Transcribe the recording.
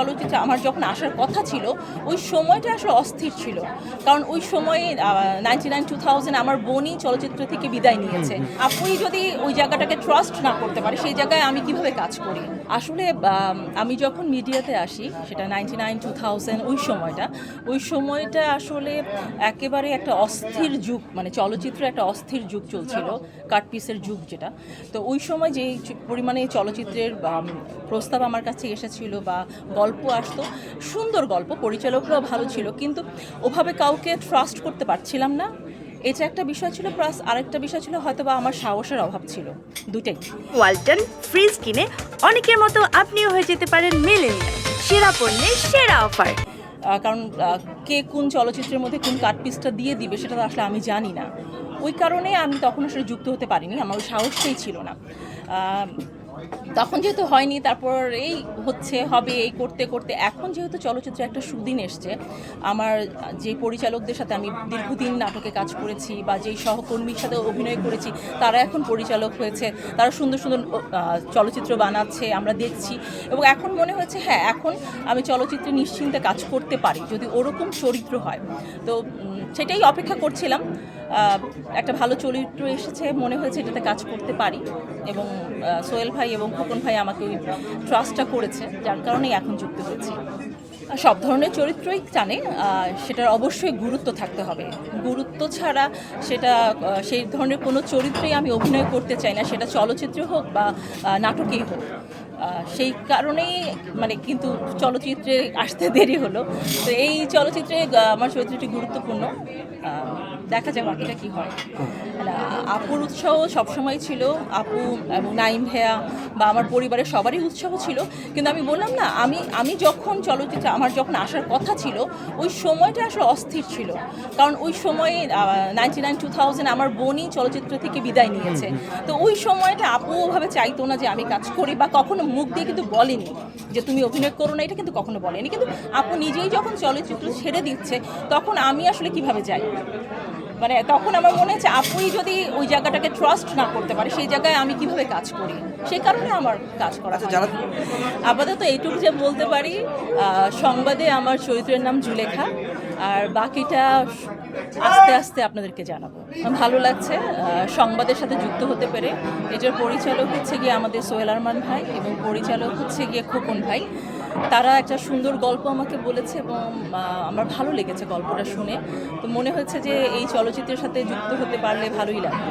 চলচ্চিত্রে আমার যখন আসার কথা ছিল ওই সময়টা আসলে অস্থির ছিল, কারণ ওই সময়ে 99-2000 আমার বোনই চলচ্চিত্র থেকে বিদায় নিয়েছে। আপুই যদি ওই জায়গাটাকে ট্রাস্ট না করতে পারে সেই জায়গায় আমি কিভাবে কাজ করি। আসলে আমি যখন মিডিয়াতে আসি সেটা 99-2000 ওই সময়টা আসলে একেবারে একটা অস্থির যুগ, মানে চলচ্চিত্র একটা অস্থির যুগ চলছিল, কাটপিসের যুগ যেটা। তো ওই সময় যে পরিমাণে চলচ্চিত্রের প্রস্তাব আমার কাছে এসেছিল বা গল্প আসতো, সুন্দর গল্প, পরিচালকরাও ভালো ছিল, কিন্তু ওভাবে কাউকে ট্রাস্ট করতে পারছিলাম না। এটা একটা বিষয় ছিল, প্লাস আরেকটা বিষয় ছিল হয়তো বা আমার সাহসের অভাব ছিল, দুটাই। ওয়ালটন ফ্রিজ কিনে অনেকের মতো আপনিও হয়ে যেতে পারেন মিলেনিয়াল, সেরা পণ্যের সেরা অফার। কারণ কে কোন চলচ্চিত্রের মধ্যে কোন কাটপিসটা দিয়ে দিবে সেটা তো আসলে আমি জানি না। ওই কারণে আমি তখন আসলে যুক্ত হতে পারিনি, আমার ওই সাহসটাই ছিল না। তখন যেহেতু হয়নি, তারপর এই হবে এই করতে করতে এখন যেহেতু চলচ্চিত্রে একটা সুদিন এসছে, আমার যে পরিচালকদের সাথে আমি দীর্ঘদিন নাটকে কাজ করেছি বা যেই সহকর্মীর সাথে অভিনয় করেছি তারা এখন পরিচালক হয়েছে, তারা সুন্দর সুন্দর চলচ্চিত্র বানাচ্ছে, আমরা দেখছি, এবং এখন মনে হচ্ছে হ্যাঁ এখন আমি চলচ্চিত্রে নিশ্চিন্তে কাজ করতে পারি যদি ওরকম চরিত্র হয়। তো সেটাই অপেক্ষা করছিলাম। একটা ভালো চরিত্র এসেছে, মনে হয়েছে এটাতে কাজ করতে পারি, এবং সোহেল ভাই এবং খোকন ভাই আমাকে ওই ট্রাস্টটা করেছে, যার কারণেই এখন যুক্ত হয়েছি। সব ধরনের চরিত্রই টানে, সেটার অবশ্যই গুরুত্ব থাকতে হবে। গুরুত্ব ছাড়া সেটা সেই ধরনের কোনো চরিত্রেই আমি অভিনয় করতে চাই না, সেটা চলচ্চিত্র হোক বা নাটকেই হোক। সেই কারণেই মানে কিন্তু চলচ্চিত্রে আসতে দেরি হলো। তো এই চলচ্চিত্রে আমার চরিত্রটি গুরুত্বপূর্ণ, দেখা যাক বাকিটা কী হয়। আপুর উৎসাহ সবসময় ছিল, আপু এবং নাইম ভাইয়া বা আমার পরিবারের সবারই উৎসাহ ছিল, কিন্তু আমি বললাম না, আমি যখন চলচ্চিত্রে আমার যখন আসার কথা ছিল ওই সময়টা আসলে অস্থির ছিল, কারণ ওই সময়ে 99-2000 আমার বোনই চলচ্চিত্র থেকে বিদায় নিয়েছে। তো ওই সময়টা আপু ওভাবে চাইতো না যে আমি কাজ করি, বা কখনো মুখ দিয়ে কিন্তু বলেনি যে তুমি অভিনয় করো না, এটা কিন্তু কখনো বলেনি, কিন্তু আপু নিজেই যখন চলচ্চিত্র ছেড়ে দিচ্ছে তখন আমি আসলে কিভাবে যাই, মানে তখন আমার মনে হচ্ছে আপুই যদি ওই জায়গাটাকে ট্রাস্ট না করতে পারে সেই জায়গায় আমি কিভাবে কাজ করি, সেই কারণে আমার কাজ করা হয়। আপাতত এইটুকু যে বলতে পারি, সংবাদে আমার চরিত্রের নাম জুলেখা, আর বাকিটা আস্তে আস্তে আপনাদেরকে জানাবো। ভালো লাগছে সংবাদের সাথে যুক্ত হতে পেরে। এটার পরিচালক হচ্ছে গিয়ে আমাদের সোহেল আরমান ভাই এবং পরিচালক হচ্ছে গিয়ে খোকন ভাই। তারা একটা সুন্দর গল্প আমাকে বলেছে এবং আমার ভালো লেগেছে গল্পটা শুনে। তো মনে হচ্ছে যে এই চলচ্চিত্রের সাথে যুক্ত হতে পারলে ভালোই লাগবে।